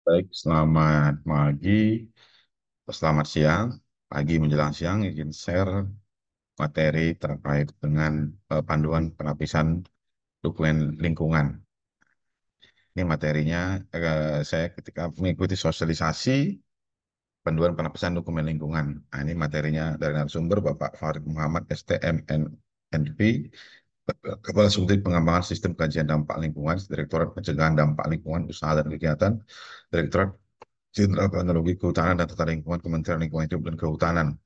Baik, selamat pagi, selamat siang, pagi menjelang siang, izin share materi terkait dengan panduan penapisan dokumen lingkungan. Ini materinya, saya ketika mengikuti sosialisasi panduan penapisan dokumen lingkungan. Nah, ini materinya dari narasumber Bapak Farid Muhammad, STM, NP, Kepala Subdit Pengembangan Sistem Kajian Dampak Lingkungan, Direktorat Pencegahan Dampak Lingkungan, Usaha dan Kegiatan, Direktorat Jenderal Teknologi Kehutanan dan Tata Lingkungan Kementerian Lingkungan Hidup dan Kehutanan.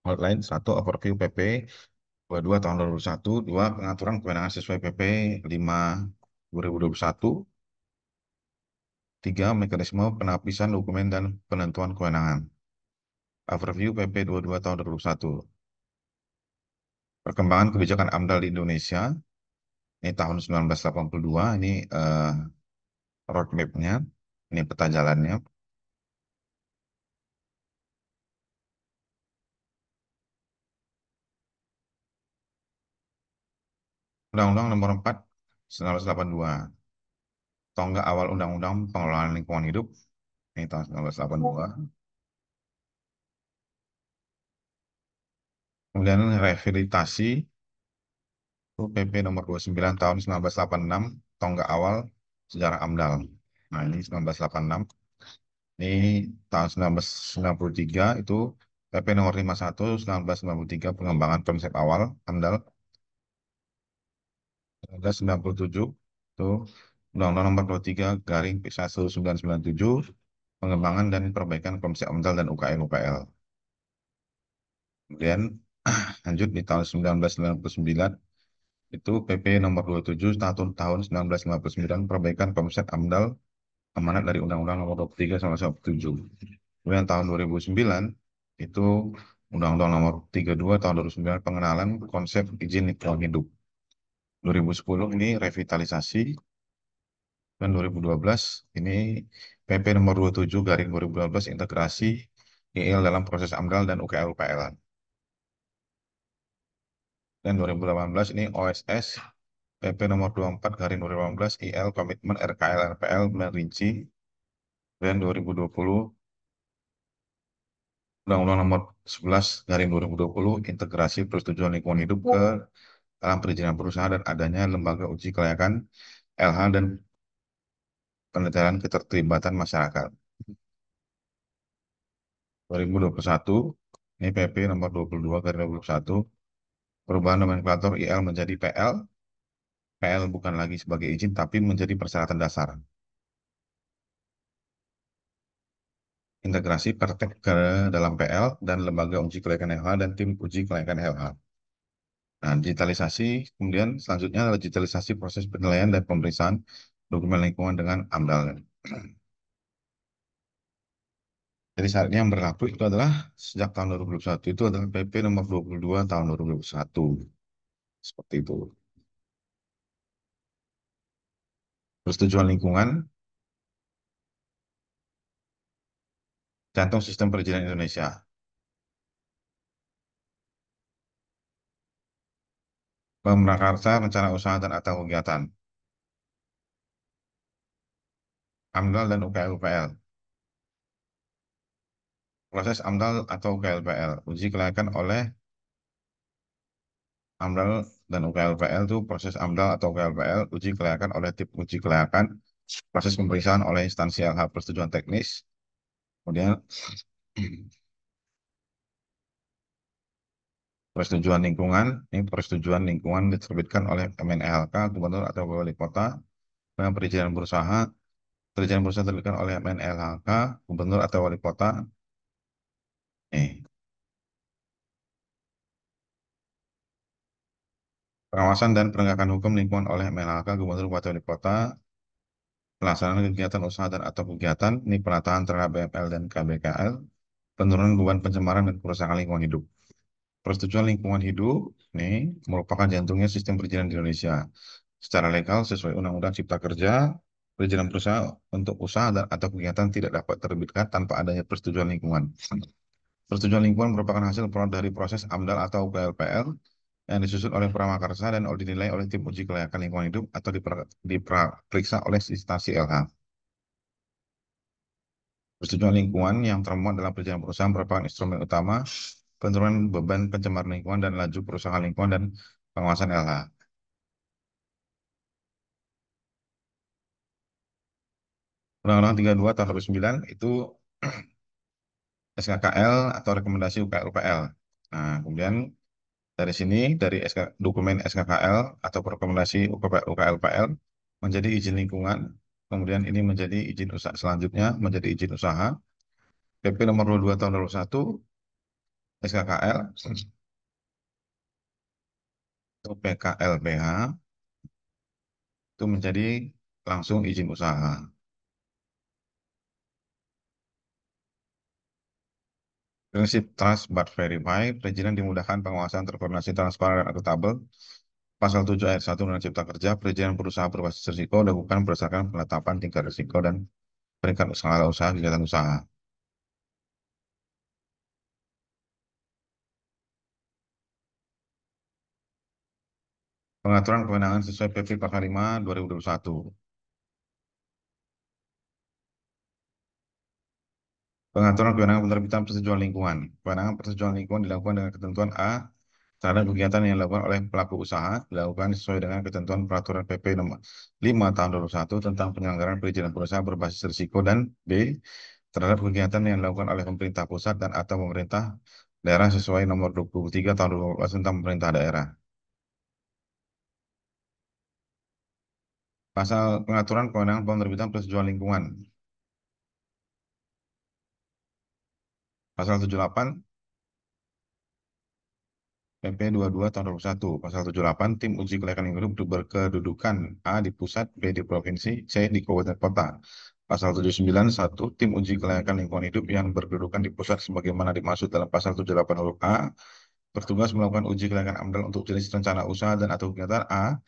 Outline 1. Overview PP 22 tahun 2021. 2. Pengaturan kewenangan sesuai PP 5 2021. 3. Mekanisme penapisan dokumen dan penentuan kewenangan. Overview PP 22 tahun 2021. Perkembangan kebijakan AMDAL di Indonesia. Ini tahun 1982. Ini roadmap-nya. Ini peta jalannya. Undang-Undang Nomor 4 1982. Tonggak awal Undang-Undang Pengelolaan Lingkungan Hidup. Ini tahun 1982. Kemudian rehabilitasi itu PP nomor 29 tahun 1986, tonggak awal sejarah AMDAL. Nah, ini 1986. Ini tahun 1993 itu PP nomor 51 1993 pengembangan konsep awal AMDAL. 1997 itu Undang-Undang nomor 23 garing P1 1997 pengembangan dan perbaikan konsep AMDAL dan UKL-UKL. Kemudian lanjut di tahun 1999 itu PP nomor 27 tahun 1959 perbaikan konsep AMDAL amanat dari Undang-Undang nomor 23 sama 17. Kemudian tahun 2009 itu Undang-Undang nomor 32 tahun 2009 pengenalan konsep izin lingkungan hidup. 2010 ini revitalisasi dan 2012 ini PP nomor 27 garing 2012 integrasi IL dalam proses AMDAL dan UKL-UKL. Dan 2018 ini OSS PP nomor 24 garing 2018 IL komitmen RKL RPL merinci, dan 2020 Undang-Undang nomor 11 garing 2020 integrasi persetujuan lingkungan hidup ke dalam perizinan berusaha dan adanya lembaga uji kelayakan LH dan penelitian keterlibatan masyarakat. 2021 ini PP nomor 22 garing 2021 perubahan nomenklatur IL menjadi PL. PL bukan lagi sebagai izin tapi menjadi persyaratan dasar. Integrasi praktek ke dalam PL dan lembaga uji kelayakan LH dan tim uji kelayakan LH. Nah, digitalisasi, kemudian selanjutnya adalah digitalisasi proses penilaian dan pemeriksaan dokumen lingkungan dengan AMDAL. Jadi saat ini yang berlaku itu adalah sejak tahun 2021 itu adalah PP nomor 22 tahun 2021. Seperti itu. Persetujuan lingkungan, jantung sistem perizinan Indonesia. Pemrakarsa rencana usaha dan atau kegiatan. AMDAL dan UKL-UKL. Proses AMDAL atau UKL-UKL. Uji kelayakan oleh AMDAL dan UKL-UKL itu proses AMDAL atau UKL-UKL. Uji kelayakan oleh tim uji kelayakan. Proses pemeriksaan oleh instansi LH persetujuan teknis. Kemudian persetujuan lingkungan. Ini persetujuan lingkungan diterbitkan oleh MNLK, Gubernur atau Wali Kota. Dengan perizinan berusaha. Perizinan berusaha diterbitkan oleh MNLK, Gubernur atau Wali Kota. Pengawasan dan penegakan hukum lingkungan oleh MNLK, Gubernur atau Wali Kota. Pelaksanaan kegiatan usaha dan atau kegiatan. Ini penataan terhadap BML dan KBKL. Penurunan beban pencemaran dan kerusakan lingkungan hidup. Persetujuan lingkungan hidup ini merupakan jantungnya sistem perizinan di Indonesia. Secara legal sesuai Undang-Undang Cipta Kerja, perizinan berusaha untuk usaha dan atau kegiatan tidak dapat terbitkan tanpa adanya persetujuan lingkungan. Persetujuan lingkungan merupakan hasil dari proses AMDAL atau PLPL yang disusun oleh Pramakarsa dan dinilai oleh tim uji kelayakan lingkungan hidup atau diperiksa oleh instansi LH. Persetujuan lingkungan yang termuat dalam perjanjian perusahaan merupakan instrumen utama penurunan beban pencemaran lingkungan dan laju perusahaan lingkungan dan pengawasan LH. Undang-Undang 32 tahun 2009 itu SKKL atau rekomendasi UKL-UKL. Nah, kemudian dari sini, dari dokumen SKKL atau rekomendasi UKL-UKL menjadi izin lingkungan, kemudian ini menjadi izin usaha selanjutnya menjadi izin usaha. PP nomor 22 tahun 2021 SKKL atau PKLBH itu menjadi langsung izin usaha. Prinsip trust but verify, perizinan dimudahkan, pengawasan terkoordinasi, transparan, dan akuntabel. Pasal 7 ayat 1 Undang-Undang Cipta Kerja, perizinan berusaha berbasis risiko dilakukan berdasarkan penetapan tingkat risiko dan peringkat usaha kegiatan usaha. Pengaturan kewenangan sesuai PP 45 2021. Pengaturan kewenangan penerbitan persetujuan lingkungan. Kewenangan persetujuan lingkungan dilakukan dengan ketentuan A. Terhadap kegiatan yang dilakukan oleh pelaku usaha dilakukan sesuai dengan ketentuan peraturan PP nomor 5 tahun 2021 tentang penyelenggaraan perizinan berusaha berbasis risiko, dan B. Terhadap kegiatan yang dilakukan oleh pemerintah pusat dan atau pemerintah daerah sesuai nomor 23 tahun 2012 tentang pemerintah daerah. Pasal pengaturan kewenangan penerbitan persetujuan lingkungan. Pasal 78 PP 22 tahun 2021. Pasal 78, tim uji kelayakan lingkungan hidup berkedudukan A di pusat, B di provinsi, C di kabupaten kota. Pasal 79, 1, tim uji kelayakan lingkungan hidup yang berkedudukan di pusat sebagaimana dimaksud dalam pasal 78 huruf A, bertugas melakukan uji kelayakan AMDAL untuk jenis rencana usaha dan atau kegiatan A,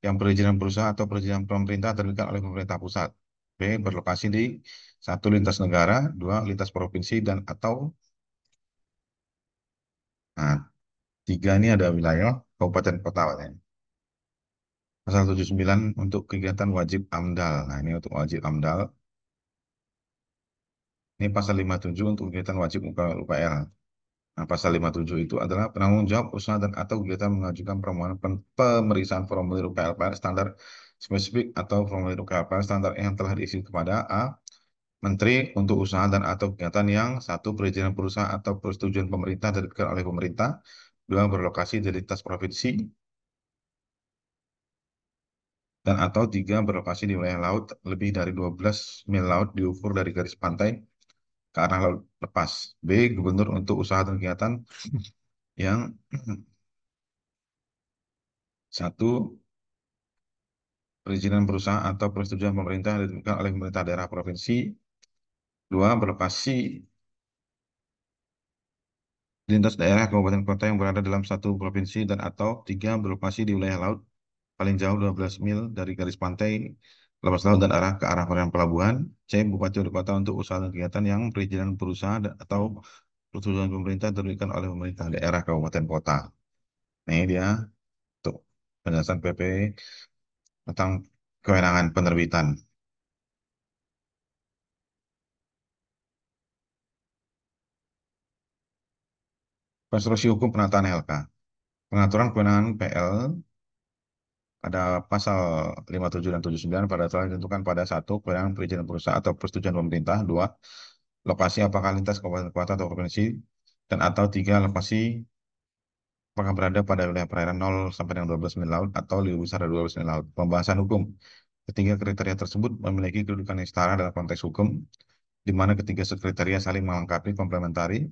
yang perizinan berusaha atau perizinan pemerintah terbitkan oleh pemerintah pusat. B, berlokasi di 1, lintas negara, 2, lintas provinsi dan atau nah, 3 ini ada wilayah kabupaten kota. Pasal 79 untuk kegiatan wajib AMDAL. Nah, ini untuk wajib AMDAL. Ini pasal 57 untuk kegiatan wajib UKL. Nah, pasal 57 itu adalah penanggung jawab usaha dan atau kegiatan mengajukan permohonan pemeriksaan formulir UKL standar spesifik atau formulir UKL standar yang telah diisi kepada A. Menteri untuk usaha dan atau kegiatan yang 1, perizinan perusahaan atau persetujuan pemerintah diterbitkan oleh pemerintah, 2, berlokasi di lintas provinsi, dan atau 3, berlokasi di wilayah laut lebih dari 12 mil laut diukur dari garis pantai ke arah laut lepas. B, gubernur untuk usaha dan kegiatan yang 1, perizinan perusahaan atau persetujuan pemerintah yang ditentukan oleh pemerintah daerah provinsi, 2, berlokasi di lintas daerah kabupaten kota yang berada dalam 1 provinsi, dan atau 3, berlokasi di wilayah laut paling jauh 12 mil dari garis pantai lepas laut dan arah ke arah pelabuhan. C, bupati wali kota untuk usaha dan kegiatan yang perizinan perusahaan atau persetujuan pemerintah diterbitkan oleh pemerintah daerah kabupaten kota. Nah, ini dia untuk penjelasan PP tentang kewenangan penerbitan. Konstruksi hukum penataan LK. Pengaturan kewenangan PL pada pasal 57 dan 79 pada telah ditentukan pada 1, kewenangan perizinan perusahaan atau persetujuan pemerintah, 2, lokasi apakah lintas kabupaten kota atau provinsi, dan atau 3, lokasi apakah berada pada wilayah perairan 0 sampai dengan 12 mil laut atau lebih besar dari 12 mil laut. Pembahasan hukum. Ketiga kriteria tersebut memiliki kedudukan yang setara dalam konteks hukum, di mana ketiga kriteria saling melengkapi komplementari.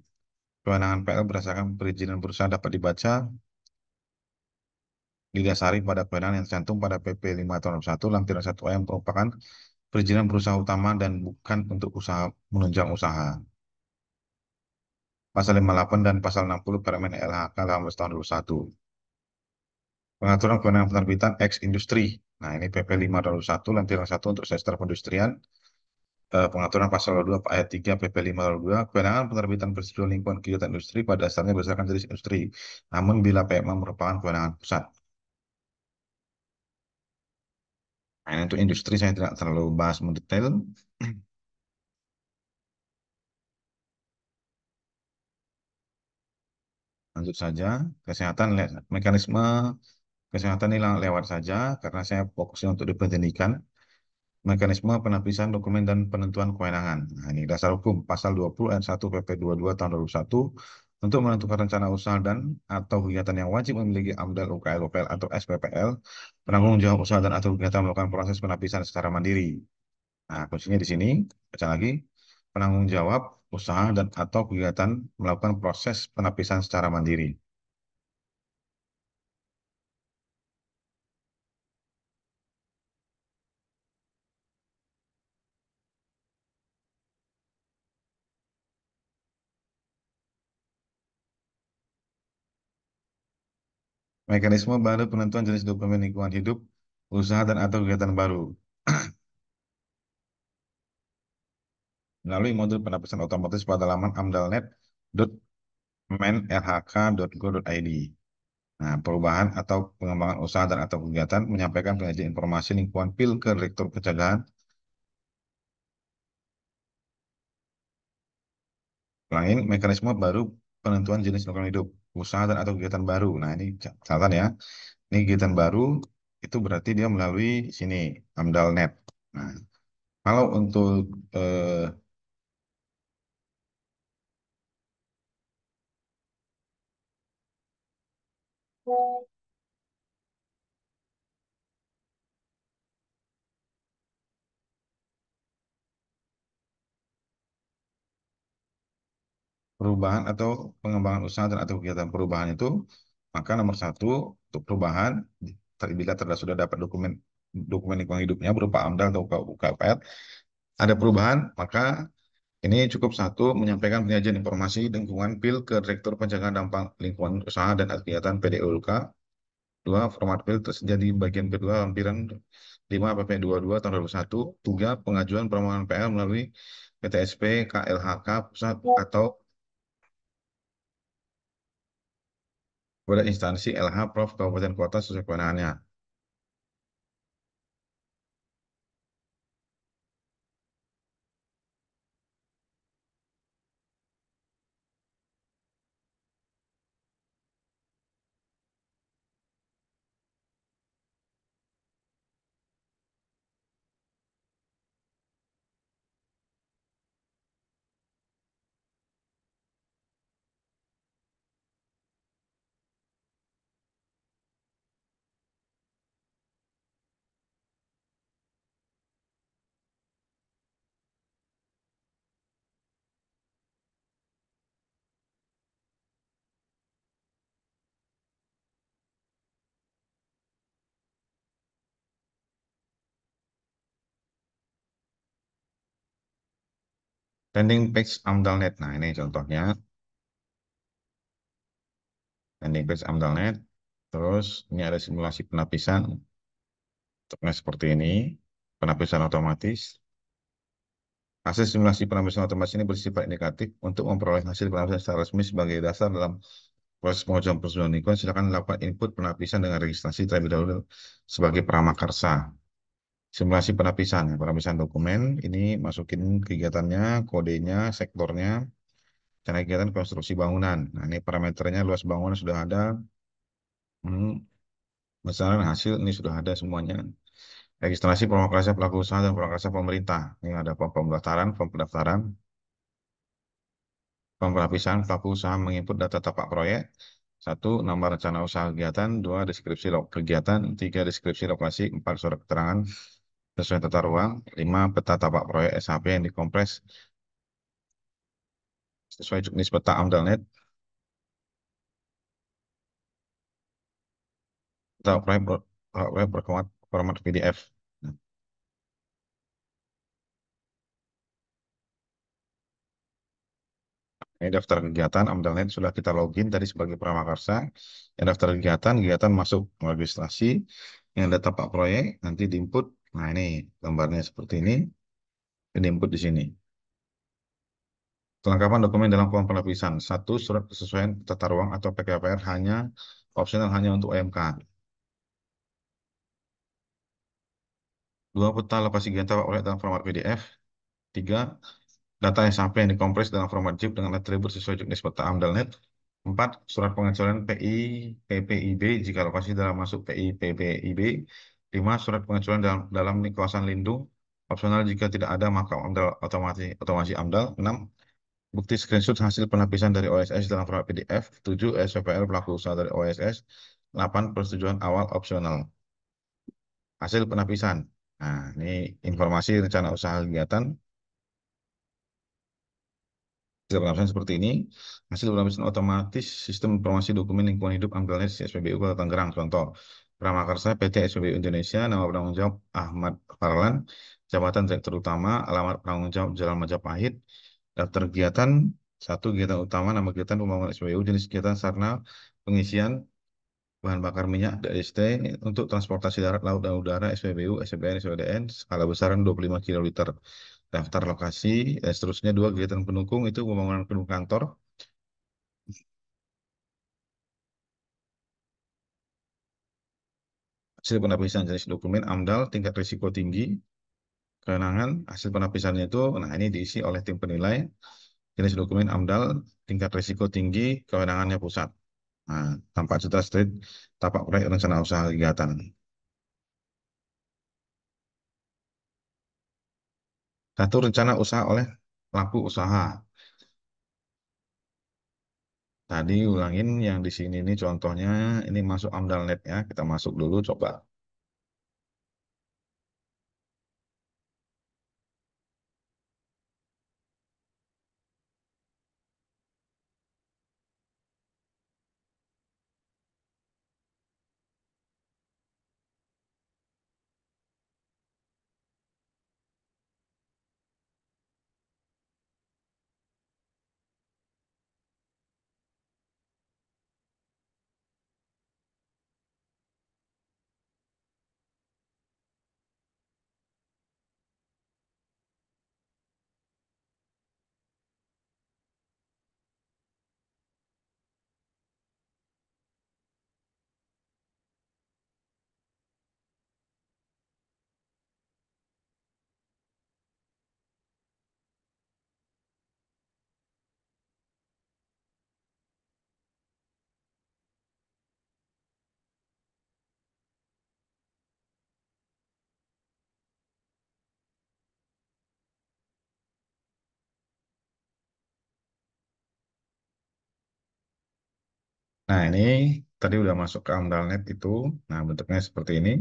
Kewenangan PL berdasarkan perizinan berusaha dapat dibaca didasari pada kewenangan yang tercantum pada PP 5 tahun 1 lampiran 1A yang merupakan perizinan berusaha utama dan bukan untuk usaha menunjang usaha. Pasal 58 dan pasal 60 Permen LHK 18 tahun 21. Pengaturan kewenangan penerbitan ex industri. Nah, ini PP 5 tahun 1 lampiran 1 untuk sektor perindustrian. pengaturan pasal 2 ayat 3 PP 502, kewenangan penerbitan persetujuan lingkungan kegiatan industri pada dasarnya berdasarkan jenis industri. Namun bila PMA merupakan kewenangan pusat. Nah, ini untuk industri saya tidak terlalu bahas mendetail. Lanjut saja, kesehatan, mekanisme kesehatan ini lewat saja karena saya fokusnya untuk di pendidikan. Mekanisme penapisan dokumen dan penentuan kewenangan. Nah, ini dasar hukum pasal 20 ayat 1 PP 22 tahun 2001 untuk menentukan rencana usaha dan atau kegiatan yang wajib memiliki AMDAL, UKL, UPL atau SPPL, penanggung jawab usaha dan atau kegiatan melakukan proses penapisan secara mandiri. Nah, kuncinya di sini, baca lagi, penanggung jawab usaha dan atau kegiatan melakukan proses penapisan secara mandiri. Mekanisme baru penentuan jenis dokumen lingkungan hidup, usaha dan atau kegiatan baru. Melalui modul penapisan otomatis pada laman amdalnet.menlhk.go.id. Nah, perubahan atau pengembangan usaha dan atau kegiatan menyampaikan penyajian informasi lingkungan PIL ke Direktur Pencegahan. Lain, mekanisme baru penentuan jenis lingkungan hidup, usaha dan atau kegiatan baru. Nah, ini catatan ya. Ini kegiatan baru itu berarti dia melalui sini AMDALNet. Nah, kalau untuk eh, perubahan atau pengembangan usaha dan atau kegiatan perubahan itu, maka nomor satu untuk perubahan bila sudah dapat dokumen dokumen lingkungan hidupnya berupa AMDAL atau UKPR, ada perubahan, maka ini cukup satu menyampaikan penyajian informasi lingkungan PIL ke Direktur Pencegahan Dampak Lingkungan Usaha dan Kegiatan PDULK. Dua, format PIL tersedia di bagian kedua lampiran 5 PP 22 tahun 2001. Tiga, pengajuan permohonan PL melalui PTSP KLHK pusat atau pada instansi LH Prof Kabupaten Kota sesuai kewenangannya. Landing page AMDALNet. Nah, ini contohnya landing page AMDALNet. Terus ini ada simulasi penapisan. Contohnya seperti ini. Penapisan otomatis. Hasil simulasi penapisan otomatis ini bersifat indikatif untuk memperoleh hasil penapisan secara resmi sebagai dasar dalam proses pengujian persetujuan lingkungan. Silakan lakukan input penapisan dengan registrasi terlebih dahulu sebagai pramakarsa. Simulasi penapisan, ya, penapisan dokumen. Ini masukin kegiatannya, kodenya, sektornya, cara kegiatan konstruksi bangunan. Nah, ini parameternya luas bangunan sudah ada. Besaran hasil ini sudah ada semuanya. Registrasi prakarsa pelaku usaha dan prakarsa pemerintah. Ini ada form pendaftaran, form pelapisan pelaku usaha menginput data tapak proyek. Satu, nama rencana usaha kegiatan. Dua, deskripsi kegiatan. Tiga, deskripsi lokasi. Empat, surat keterangan sesuai tata ruang. Lima, peta tapak proyek SHP yang dikompres sesuai jenis peta AMDALNET. Tapak proyek, proyek berformat format PDF. Nah, ini daftar kegiatan AMDALNET sudah kita login tadi sebagai Pramakarsa. Yang daftar kegiatan, kegiatan masuk registrasi. Yang data Pak Proyek nanti diinput. Nah, ini gambarnya seperti ini. Ini input di sini. Kelengkapan dokumen dalam form penapisan. Satu, surat kesesuaian tata ruang atau PKPR hanya opsional hanya untuk OMK. Dua, peta lokasi kegiatan Pak Proyek dalam format PDF. Tiga, data yang sampai yang dikompres dalam format zip dengan atribut sesuai jenis peta AMDALNet. Empat, surat pengecualian PI PPIB jika lokasi dalam masuk PI PPIB. Lima, surat pengecualian dalam kawasan lindung. Opsional jika tidak ada maka AMDAL otomasi AMDAL. Enam, bukti screenshot hasil penapisan dari OSS dalam format PDF. Tujuh, SPPL pelaku usaha dari OSS. 8, persetujuan awal opsional. Hasil penapisan. Nah, ini informasi rencana usaha kegiatan. Hasil penapisan seperti ini. Hasil penapisan otomatis Sistem Informasi Dokumen Lingkungan Hidup AMDALNet SPBU Kota Tangerang. Contoh, Pramakarsa PT SPBU Indonesia, nama penanggung jawab Ahmad Farlan, jabatan Direktur Utama, alamat penanggung jawab Jalan Majapahit, daftar kegiatan, satu kegiatan utama, nama kegiatan pembangunan SPBU, jenis kegiatan sarana pengisian bahan bakar minyak DST untuk transportasi darat, laut, dan udara SPBU, SPBN, SPDN, skala besaran 25 kiloliter. Daftar lokasi, dan seterusnya. Dua, kegiatan pendukung itu pembangunan pendukung kantor. Hasil penapisan jenis dokumen AMDAL tingkat risiko tinggi. Kewenangan hasil penapisannya itu, nah ini diisi oleh tim penilai. Jenis dokumen AMDAL tingkat risiko tinggi, kewenangannya pusat. Nah, tampak setelah street tapak proyek rencana usaha kegiatan. Satu, rencana usaha oleh pelaku usaha. Tadi ulangin yang di sini ini contohnya, ini masuk AMDALNet ya. Kita masuk dulu coba. Nah, ini tadi udah masuk ke AMDALNet itu. Nah, bentuknya seperti ini.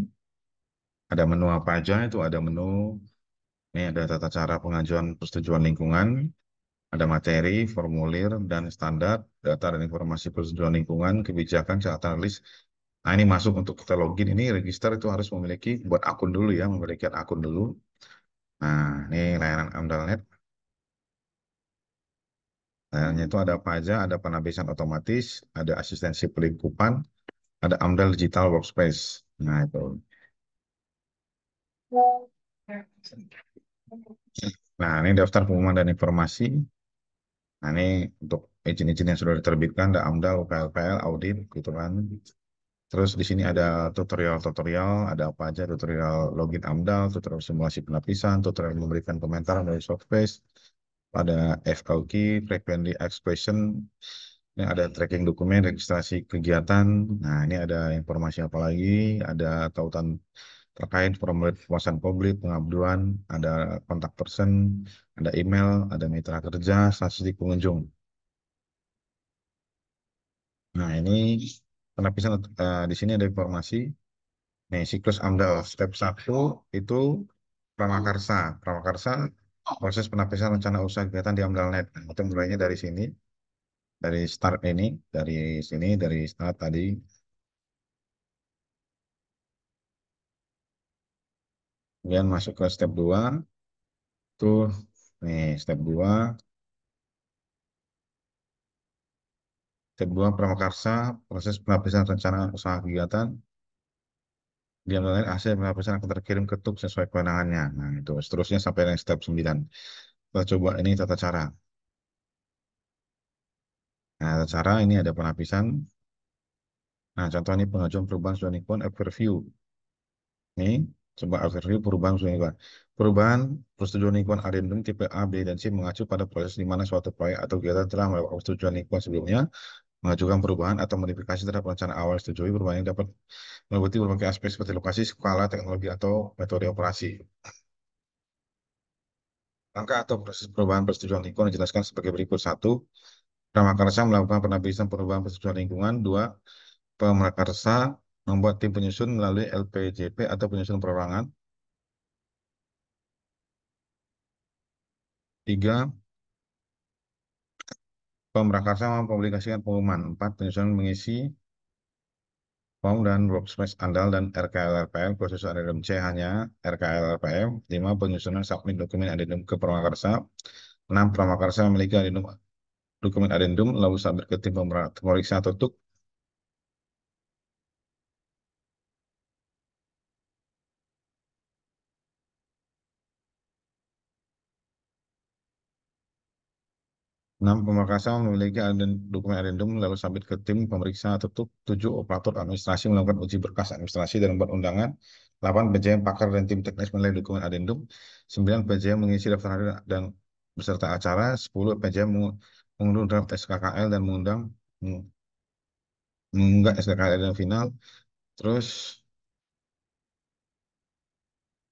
Ada menu apa aja? Itu ada menu, ini ada tata cara pengajuan persetujuan lingkungan, ada materi, formulir, dan standar, data dan informasi persetujuan lingkungan, kebijakan, catatan rilis. Nah, ini masuk untuk kita login. Ini register itu harus memiliki, buat akun dulu ya, memiliki akun dulu. Nah, ini layanan AMDALNet. Layanannya itu ada apa aja? Ada penapisan otomatis, ada asistensi pelingkupan, ada AMDAL Digital Workspace. Nah, itu. Nah, ini daftar pengumuman dan informasi. Nah, ini untuk izin-izin yang sudah diterbitkan, ada AMDAL, UPLPL, audit, gitu kan. Terus di sini ada tutorial-tutorial, ada apa aja tutorial login AMDAL, tutorial simulasi penapisan, tutorial memberikan komentar dari Surface, ada FAQ, frequently asked question, ini ada tracking dokumen, registrasi kegiatan. Nah, ini ada informasi apa lagi, ada tautan terkait formulir kepuasan publik, pengaduan, ada kontak person, ada email, ada mitra kerja, statistik pengunjung. Nah, ini penapisan di sini ada informasi. Nih, siklus AMDAL step satu itu Pramakarsa. Pramakarsa proses penapisan rencana usaha kegiatan di AMDALNet. Nah, itu mulainya dari sini, dari start ini, dari sini, dari start tadi. Kemudian masuk ke step 2 tuh nih step 2 Pramakarsa proses penapisan rencana usaha kegiatan. Di antara lain hasil penapisan akan terkirim ketuk sesuai kewenangannya. Nah, itu seterusnya sampai yang step 9. Kita coba ini tata cara. Nah, tata cara ini ada penapisan. Nah, contoh ini pengajuan perubahan sudah lingkungan overview. Ini coba overview perubahan sudah lingkungan. Perubahan persetujuan lingkungan adendum tipe A, B, dan C mengacu pada proses di mana suatu proyek atau kegiatan telah melakukan persetujuan lingkungan sebelumnya, mengajukan perubahan atau modifikasi terhadap rencana awal disetujui. Perubahan yang dapat meliputi berbagai aspek seperti lokasi, skala, teknologi, atau metode operasi. Langkah atau proses perubahan persetujuan lingkungan dijelaskan sebagai berikut. Satu, Pramakarsa melakukan penapisan perubahan persetujuan lingkungan. Dua, Pramakarsa membuat tim penyusun melalui LPJP atau penyusun perorangan. Tiga, Pemrakarsa mempublikasikan pengumuman. Empat, penyusunan mengisi form dan workspace andal dan RKLRPM khusus adendum C hanya RKLRPM. Lima, penyusunan submit dokumen adendum ke Pramakarsa. Enam, Pramakarsa memiliki adendum dokumen adendum lalu submit ke tim pemeriksa tutup. 6. Pemakasan memiliki dokumen adendum lalu submit ke tim pemeriksa tutup. 7. Operator administrasi melakukan uji berkas administrasi dan membuat undangan. 8. PJM pakar dan tim teknis menilai dokumen adendum. 9. PJM mengisi daftar hadir dan beserta acara. 10. PJM mengunduh draft SKKL dan mengunggah SKKL dan final. Terus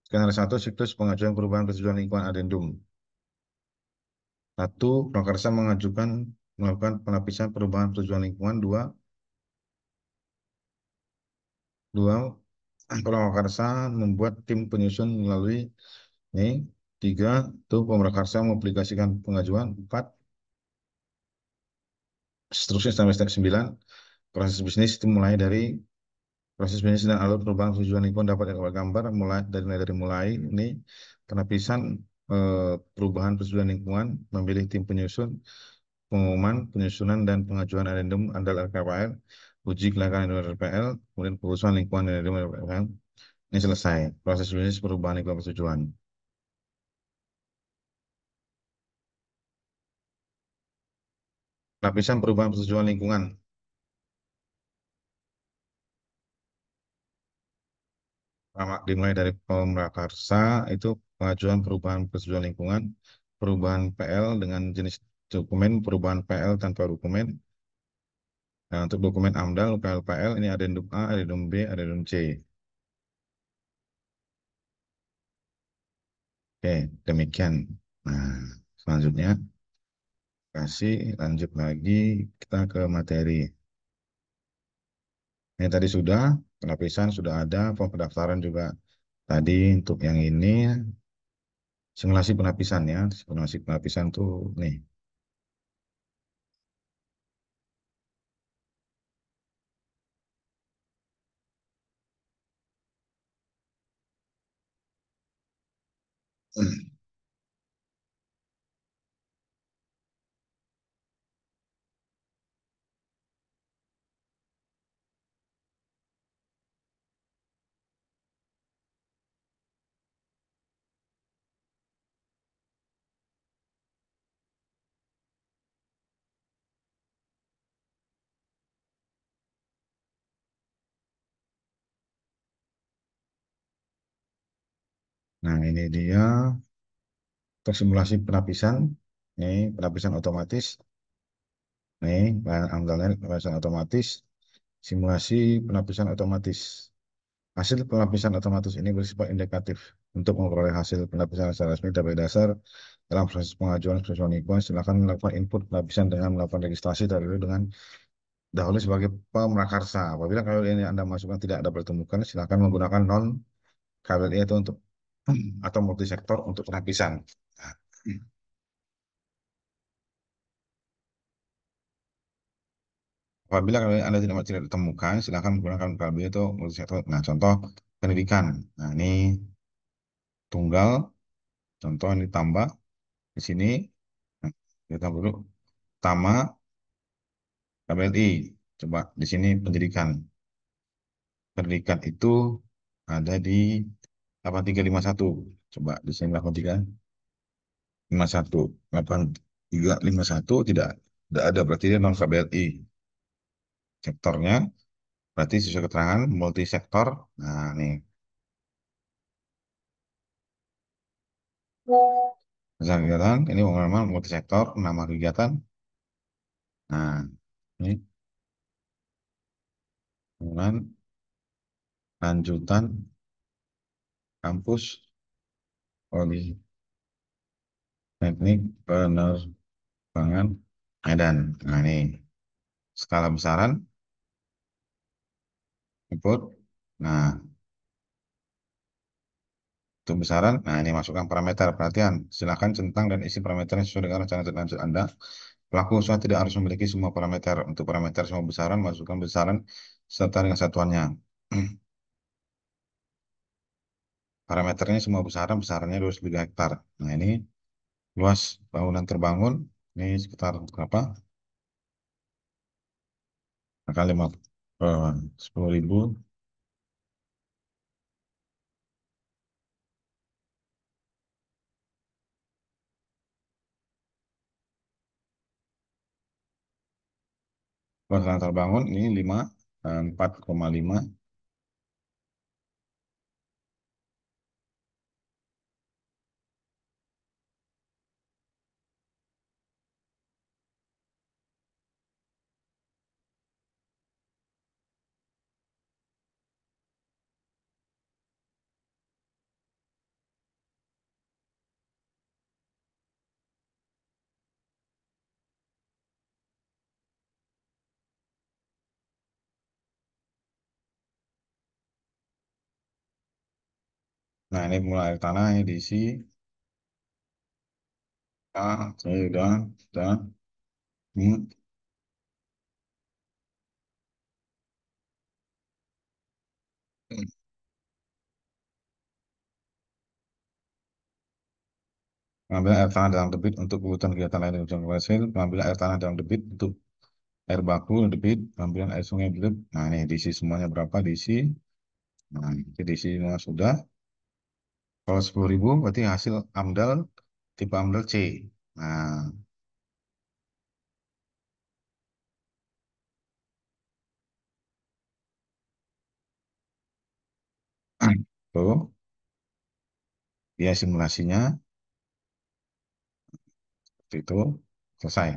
skenario 1, siklus pengajuan perubahan persetujuan lingkungan adendum. 1. Prakarsa melakukan penapisan perubahan persetujuan lingkungan. 2. Dua, Pramakarsa membuat tim penyusun melalui ini. Tiga, itu Pramakarsa mengaplikasikan pengajuan. Empat, seterusnya sampai step 9. Proses bisnis itu proses bisnis dan alur perubahan tujuan lingkungan dapat gambar mulai ini penapisan perubahan persetujuan lingkungan, memilih tim penyusun, pengumuman, penyusunan dan pengajuan adendum andal RKPL, uji kelayakan RPL, kemudian pengurusan lingkungan adendum RPL. Ini selesai proses bisnis perubahan lingkungan persetujuan. Lapisan perubahan persetujuan lingkungan. Dimulai dari pemrakarsa itu pengajuan perubahan persetujuan lingkungan, perubahan PL dengan jenis dokumen, perubahan PL tanpa dokumen. Nah, untuk dokumen AMDAL, PL ini adendum A, adendum B, adendum C. Oke, demikian. Nah, selanjutnya lanjut lagi kita ke materi. Ini tadi sudah penapisan sudah ada, pendaftaran juga tadi untuk yang ini simulasi penapisan ya. Simulasi penapisan tuh nih. Nah, ini dia untuk simulasi penapisan. Ini penapisan otomatis. Nih, anggaran penapisan otomatis. Simulasi penapisan otomatis. Hasil penapisan otomatis ini bersifat indikatif. Untuk memperoleh hasil penapisan secara resmi dari dasar dalam proses pengajuan persetujuan lingkungan, silakan melakukan input penapisan dengan melakukan registrasi dahulu sebagai pemrakarsa. Apabila kalau ini Anda masukkan tidak ada pertemukan, silakan menggunakan non KWLI itu untuk atau multisektor untuk penapisan. Nah, apabila kalau Anda tidak ditemukan, silakan menggunakan KWLI itu multisektor. Nah, contoh pendidikan. Nah, ini tunggal, contoh ini tambah di sini. Nah, kita dulu utama KBLI. Coba di sini pendidikan. Pendidikan itu ada di 8351. Coba di sini 8351. 8351 tidak ada, berarti dia non KBRI. Sektornya berarti sesuai keterangan multi sektor. Nah, nih. Misalnya kegiatan, ini memang multi sektor, nama kegiatan. Nah, ini kemudian lanjutan kampus Politeknik Penerbangan Medan. Nah, ini skala besaran input. Nah, untuk besaran, nah ini masukkan parameter. Perhatian, silakan centang dan isi parameter yang sesuai dengan rencana lanjut Anda. Pelaku usaha tidak harus memiliki semua parameter. Untuk parameter semua besaran, masukkan besaran serta dengan satuannya. Parameternya semua besaran, besarannya 23 hektar. Nah, ini luas bangunan terbangun, ini sekitar berapa? Akan 10.000. Luas bangunan terbangun ini 4,5. Nah, ini mulai air tanah ini diisi. Saya udah. Hmm. Pengambilan air tanah dalam debit untuk kebutuhan kegiatan lain yang komersil, pengambilan air tanah dalam debit untuk air baku debit, pengambilan air sungai debit. Nah, ini diisi semuanya berapa diisi. Nah, ini diisi semua sudah. Kalau 10.000 berarti hasil AMDAL tipe AMDAL C. Nah, tuh dia simulasinya seperti itu selesai.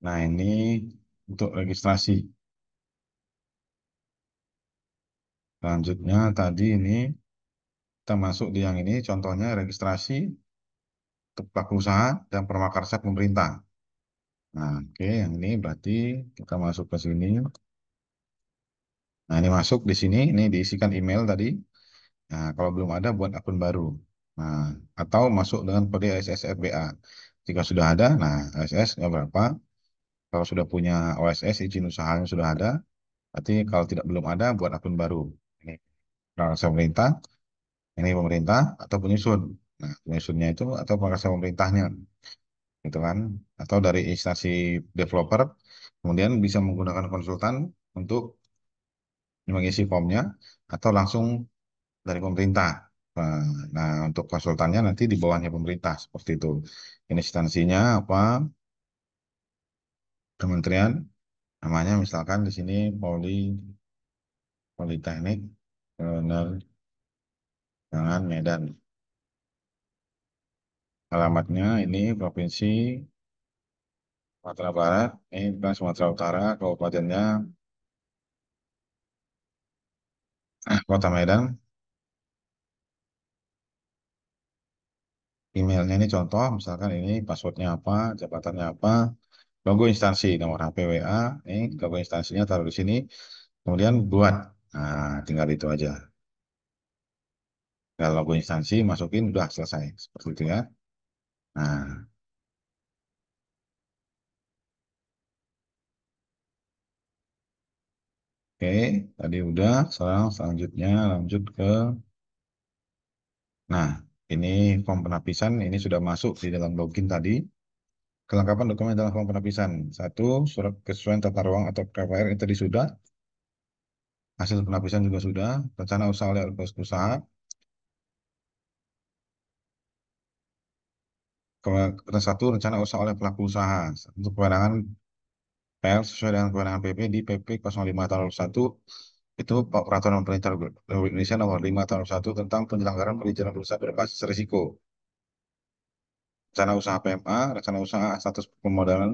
Nah, ini untuk registrasi. Selanjutnya tadi ini kita masuk di yang ini contohnya registrasi untuk pelaku usaha dan prakarsa pemerintah. Nah, oke, yang ini berarti kita masuk ke sini. Nah, ini masuk di sini, ini diisikan email tadi. Nah, kalau belum ada, buat akun baru. Nah, atau masuk dengan kode SSRBA. Jika sudah ada, nah, OSS nggak berapa. Kalau sudah punya OSS, izin usahanya sudah ada. Berarti kalau tidak belum ada, buat akun baru. Ini prakarsa pemerintah, ini pemerintah, atau penyusun. Nah, penyusunnya itu, atau prakarsa pemerintahnya. Gitu kan. Atau dari instansi developer, kemudian bisa menggunakan konsultan untuk mengisi formnya, atau langsung dari pemerintah. Nah, nah, untuk konsultannya nanti di bawahnya pemerintah seperti itu. Ini instansinya apa? Kementerian, namanya misalkan di sini Politeknik Penerbangan Medan. Alamatnya ini Provinsi Sumatera Barat, ini bukan Sumatera Utara, kabupatennya Kota Medan. Emailnya ini contoh, misalkan ini passwordnya apa, jabatannya apa, logo instansi, nomor HP WA, ini logo instansinya taruh di sini, kemudian buat. Nah, tinggal itu aja. Kalau logo instansi masukin udah selesai seperti itu ya. Nah, oke, tadi udah. Sekarang selanjutnya lanjut ke, nah, ini form penapisan, ini sudah masuk di dalam login tadi. Kelengkapan dokumen dalam form penapisan. Satu, surat kesesuaian tata ruang atau KPR itu tadi sudah. Hasil penapisan juga sudah. Rencana usaha oleh usaha. Satu, rencana usaha oleh pelaku usaha. Untuk kewenangan PL sesuai dengan kewenangan PP di PP 05 tahun 1 itu peraturan pemerintah Republik Indonesia nomor 5 tahun 1 tentang penyelenggaraan perizinan usaha berbasis risiko. Rencana usaha PMA, rencana usaha status pemodalan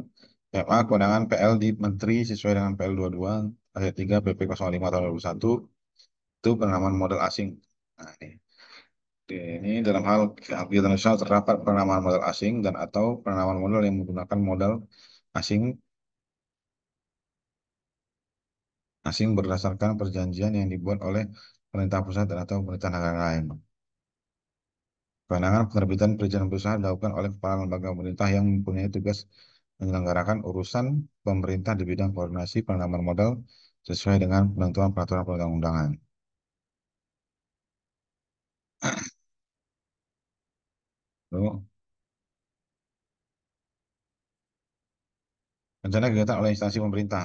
PMA, kewenangan PL di Menteri sesuai dengan PL 22 ayat 3 PP 05 tahun 2001 itu penanaman modal asing. Nah, ini dalam hal kegiatan usaha terdapat penanaman modal asing dan atau penanaman modal yang menggunakan modal asing asing berdasarkan perjanjian yang dibuat oleh pemerintah pusat dan atau pemerintah negara lain. Kewenangan penerbitan perizinan berusaha dilakukan oleh kepala lembaga pemerintah yang mempunyai tugas menyelenggarakan urusan pemerintah di bidang koordinasi penanaman modal sesuai dengan penentuan peraturan perundang-undangan. Lalu, rencana kegiatan oleh instansi pemerintah.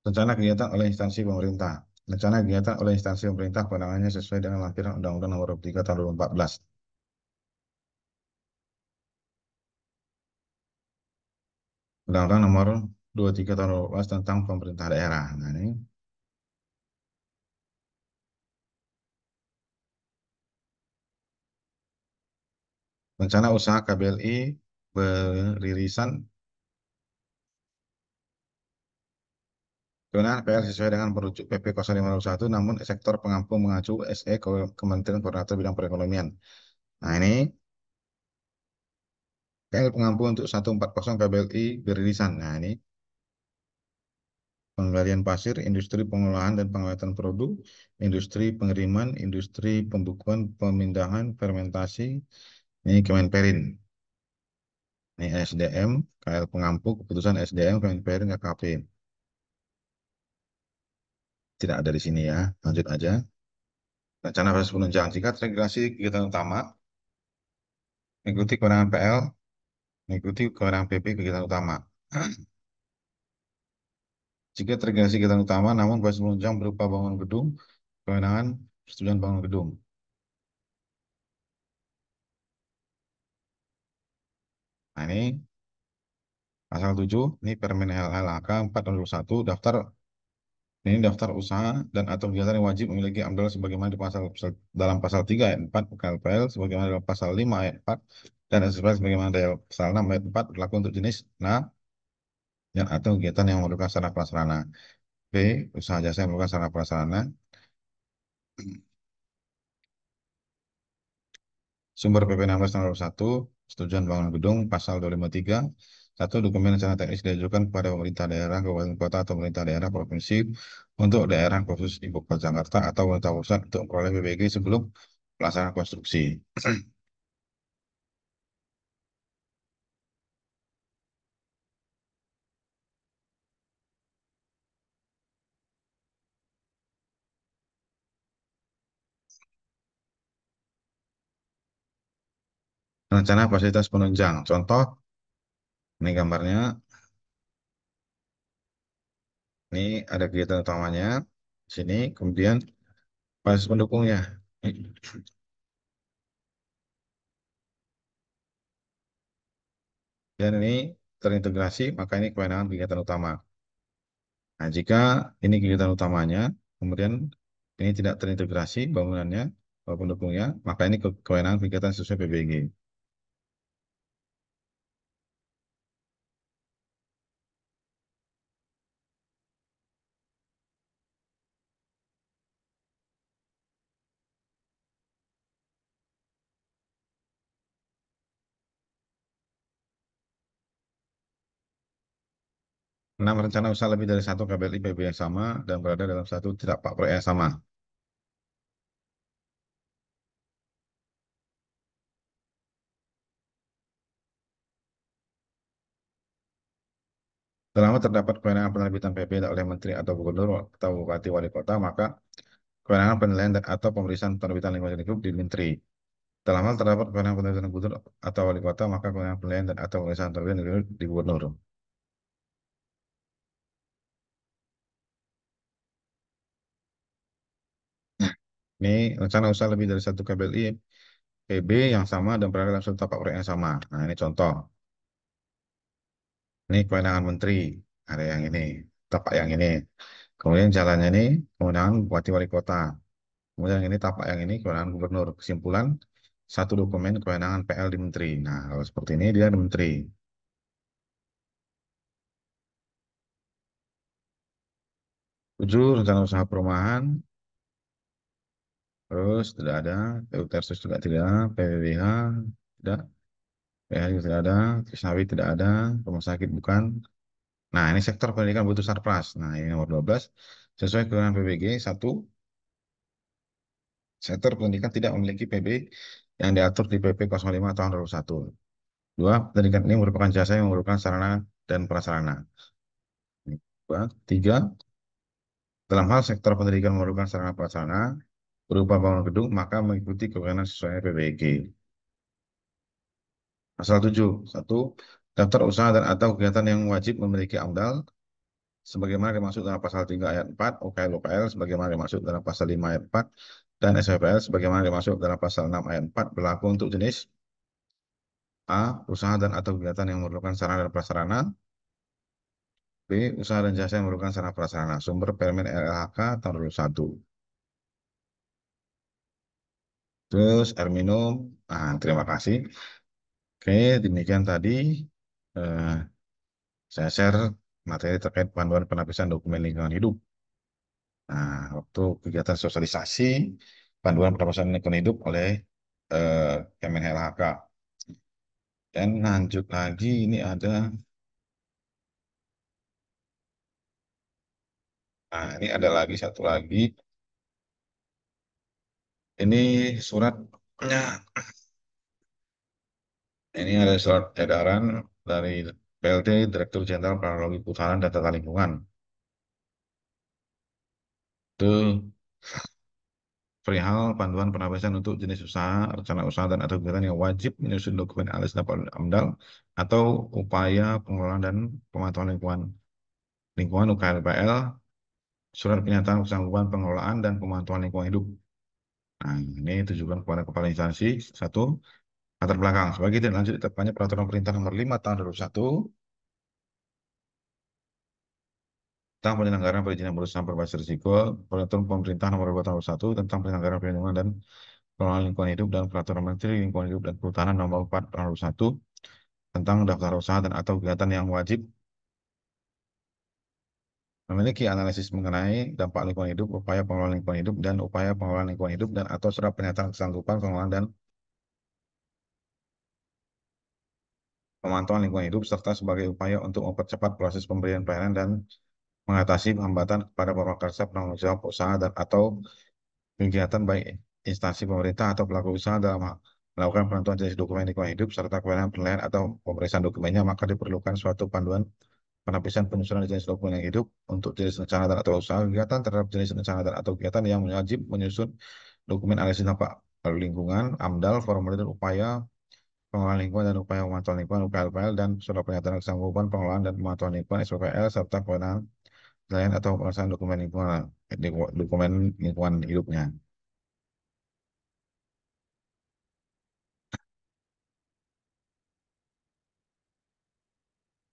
Rencana kegiatan oleh instansi pemerintah. Rencana kegiatan oleh instansi pemerintah kewenangannya sesuai dengan lampiran Undang-Undang Nomor 23 Tahun 2014. Undang-Undang Nomor 23 Tahun 2014 tentang pemerintah daerah. Nah, ini rencana usaha KBLI beririsan kewenangan PL sesuai dengan merujuk PP 0501, namun sektor pengampu mengacu SE ke Kementerian Koordinator Bidang Perekonomian. Nah, ini PL pengampu untuk 140 KBLI beririsan. Nah, ini penggalian pasir, industri pengolahan dan pengawetan produk, industri pengiriman, industri pembukuan, pemindahan, fermentasi, ini Kemenperin. Ini SDM, KL pengampu, keputusan SDM, Kemenperin, KKP. Tidak ada di sini ya. Lanjut aja. Rencana proses penunjang. Jika terintegrasi kegiatan utama, mengikuti kewenangan PL, mengikuti kewenangan PP kegiatan utama. Jika terintegrasi kegiatan utama, namun proses penunjang berupa bangunan gedung, kewenangan persetujuan bangun gedung. Nah, ini pasal 7, ini Permen LHK 4 tahun 2021, daftar ini daftar usaha dan atau kegiatan yang wajib memiliki AMDAL sebagaimana di dalam pasal 3 ayat 4 KLPL sebagaimana dalam pasal 5 ayat 4 dan SPL sebagaimana dalam pasal 6 ayat 4 berlaku untuk jenis yang atau kegiatan yang memerlukan sarana prasarana. B. Usaha jasa yang memerlukan sarana prasarana. Sumber PP 16 nomor 1, setujuan bangunan gedung, pasal 253. Satu, dokumen rencana teknis diajukan kepada pemerintah daerah, kabupaten kota, atau pemerintah daerah provinsi untuk daerah khusus ibu kota Jakarta atau pemerintah pusat untuk memperoleh PBG sebelum pelaksanaan konstruksi. Rencana fasilitas penunjang. Contoh, ini gambarnya, ini ada kegiatan utamanya, sini, kemudian fasilitas pendukungnya. Dan ini terintegrasi, maka ini kewenangan kegiatan utama. Nah, jika ini kegiatan utamanya, kemudian ini tidak terintegrasi bangunannya, pendukungnya, maka ini kewenangan kegiatan sesuai PBG. Enam, rencana usaha lebih dari satu KBLI PB yang sama dan berada dalam satu tidak pak proyek yang sama. Selama terdapat kewenangan penerbitan PP oleh Menteri atau Gubernur atau Bupati Wali Kota, maka kewenangan penilaian dan atau pemeriksaan penerbitan lingkungan hidup di Menteri. Dalam hal terdapat kewenangan penerbitan Gubernur atau Wali Kota, maka kewenangan penilaian dan atau pemeriksaan penerbitan lingkungan hidup di Gubernur. Ini rencana usaha lebih dari satu KBLI PB yang sama dan berada dalam satu tapak proyek yang sama. Nah, ini contoh. Ini kewenangan menteri. Ada yang ini, tapak yang ini. Kemudian jalannya ini kewenangan Bupati Wali Kota. Kemudian yang ini tapak yang ini kewenangan gubernur. Kesimpulan, satu dokumen kewenangan PL di menteri. Nah, kalau seperti ini dia di menteri. Tujuh, rencana usaha perumahan. Terus tidak ada. PUTersus juga tidak. PWBH tidak. PH juga tidak ada. Kisnawi tidak ada. Rumah sakit bukan. Nah, ini sektor pendidikan butuh sarpras. Nah, ini nomor 12. Sesuai kewenangan PBG, satu, sektor pendidikan tidak memiliki PB yang diatur di PP 05 tahun 2001. Dua, pendidikan ini merupakan jasa yang memerlukan sarana dan prasarana. Ini dua. Tiga, dalam hal sektor pendidikan memerlukan sarana prasarana berupa bangunan gedung, maka mengikuti kewenangan sesuai PBG. Pasal 7. Satu, daftar usaha dan atau kegiatan yang wajib memiliki AMDAL sebagaimana dimaksud dalam pasal 3 ayat 4, UKL sebagaimana dimaksud dalam pasal 5 ayat 4, dan SPPL sebagaimana dimaksud dalam pasal 6 ayat 4 berlaku untuk jenis A. Usaha dan atau kegiatan yang memerlukan sarana dan prasarana. B. Usaha dan jasa yang memerlukan sarana prasarana. Sumber Permen LLHK tahun 2001. Terus air minum. Nah, terima kasih. Oke, demikian tadi eh, saya share materi terkait panduan penapisan dokumen lingkungan hidup. Nah, waktu kegiatan sosialisasi panduan penapisan lingkungan hidup oleh eh, Kemen LHK. Dan lanjut lagi, ini ada, nah ini ada lagi satu lagi. Ini suratnya, ini ada surat edaran dari PLT Direktur Jenderal Planologi Kehutanan dan Tata Lingkungan. Itu perihal panduan penapisan untuk jenis usaha, rencana usaha dan atau kegiatan yang wajib menyusun dokumen alis dan AMDAL atau upaya pengelolaan dan pemantauan lingkungan UKLPL, surat pernyataan kesanggupan pengelolaan dan pemantauan lingkungan hidup. Nah, ini tujuan kepada kepala instansi. Satu, latar belakang. Sebagai tindak lanjut ditetapkannya peraturan pemerintah nomor 5 tahun 2021 tentang penyelenggaraan perizinan berusaha berbasis risiko, peraturan pemerintah nomor 2 tahun 2021 tentang penyelenggaraan perlindungan dan pengelolaan lingkungan hidup dan peraturan menteri lingkungan hidup dan kehutanan nomor 4 tahun 2021 tentang daftar usaha dan atau kegiatan yang wajib memiliki analisis mengenai dampak lingkungan hidup, upaya pengelolaan lingkungan hidup, dan upaya pengelolaan lingkungan hidup, dan atau surat pernyataan kesanggupan pengelolaan dan pemantauan lingkungan hidup, serta sebagai upaya untuk mempercepat proses pemberian pelayanan dan mengatasi hambatan kepada pemerintah penanggung jawab usaha dan atau kegiatan baik instansi pemerintah atau pelaku usaha dalam melakukan penentuan jenis dokumen lingkungan hidup serta kewenangan penilaian atau pemeriksaan dokumennya, maka diperlukan suatu panduan penapisan penyusunan jenis dokumen yang hidup untuk jenis rencana dan atau usaha kegiatan terhadap jenis rencana dan atau kegiatan yang wajib menyusun dokumen analisis dampak lingkungan, AMDAL, formulir dan upaya pengelolaan lingkungan dan upaya pemantauan lingkungan UPLPL dan surat pernyataan kesanggupan pengelolaan dan pemantauan lingkungan SPPL serta kewenangan penilaian atau pemeriksaan dokumen lingkungan dokumen lingkungan hidupnya.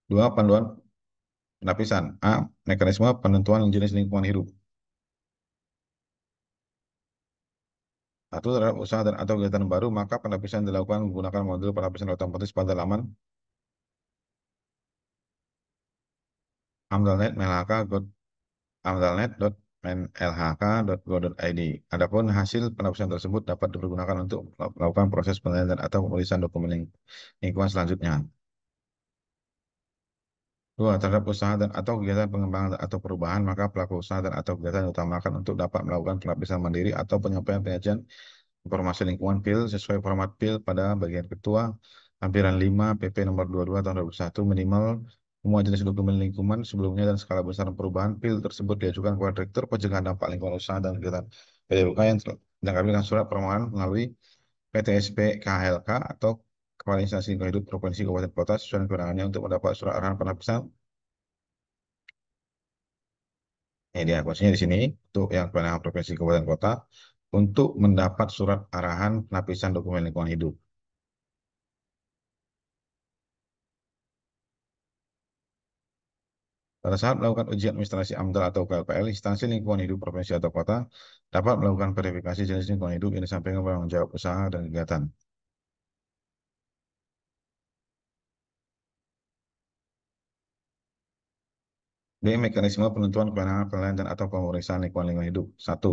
Dua, panduan penapisan. A. Mekanisme penentuan jenis lingkungan hidup. Satu, terhadap usaha dan atau kegiatan baru, maka penapisan dilakukan menggunakan modul penapisan otomatis pada laman amdalnet amdalnet.menlhk.go.id. Adapun hasil penapisan tersebut dapat dipergunakan untuk melakukan proses penilaian dan atau pemeriksaan dokumen lingkungan selanjutnya. Dua, terhadap usaha dan atau kegiatan pengembangan atau perubahan, maka pelaku usaha dan atau kegiatan diutamakan untuk dapat melakukan pelapisan mandiri atau penyampaian penyajian informasi lingkungan PIL sesuai format PIL pada bagian ketua lampiran 5 PP nomor 22 tahun 2021 minimal semua jenis dokumen lingkungan sebelumnya dan skala besar perubahan PIL tersebut diajukan kepada Direktur Pencegahan Dampak Lingkungan Usaha dan Kegiatan PDUK yang dilengkapi dengan surat permohonan melalui PTSP KHLK atau Kepala Instansi Lingkungan Hidup Provinsi Kabupaten Kota sesuai dengan kewenangannya untuk mendapat surat arahan penapisan. Ini dia posisinya di sini untuk yang kewenangan Provinsi Kabupaten Kota untuk mendapat surat arahan penapisan dokumen lingkungan hidup. Pada saat melakukan uji administrasi AMDAL atau KLPL, instansi lingkungan hidup provinsi atau kota dapat melakukan verifikasi jenis lingkungan hidup yang disampaikan penanggung jawab usaha dan kegiatan. D. Mekanisme penentuan kewenangan penilaian dan atau pemeriksaan lingkungan hidup. Satu,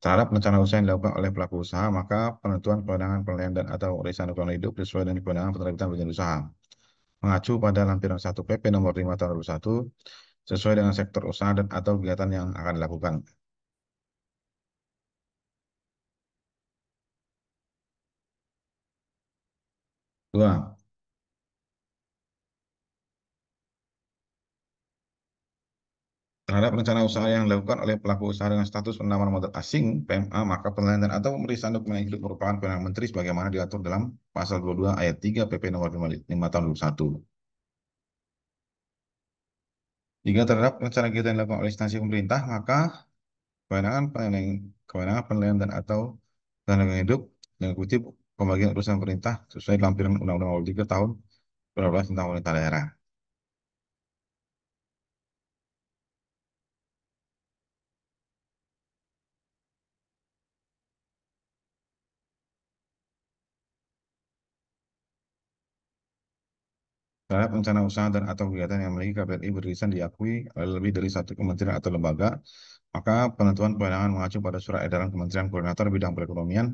terhadap rencana usaha yang dilakukan oleh pelaku usaha, maka penentuan kewenangan penilaian dan atau pemeriksaan lingkungan hidup sesuai dengan kewenangan penerbitan izin usaha. Mengacu pada lampiran 1 PP nomor 5 tahun 2021 sesuai dengan sektor usaha dan atau kegiatan yang akan dilakukan. Dua, terhadap rencana usaha yang dilakukan oleh pelaku usaha dengan status penanaman modal asing (PMA), maka penilaian dan atau pemeriksaan dokumen hidup merupakan kewenangan Menteri sebagaimana diatur dalam Pasal 22 Ayat 3 PP Nomor 5 Tahun 2021. Jika terhadap rencana kegiatan yang dilakukan oleh instansi pemerintah, maka kewenangan penilaian dan atau penilaian hidup yang kutip pembagian urusan pemerintah sesuai lampiran Undang-Undang 23 Tahun 2012 tentang pemerintah daerah. Terhadap rencana usaha dan atau kegiatan yang memiliki KPRI beririsan diakui oleh lebih dari satu kementerian atau lembaga, maka penentuan kewenangan mengacu pada surat edaran Kementerian Koordinator Bidang Perekonomian.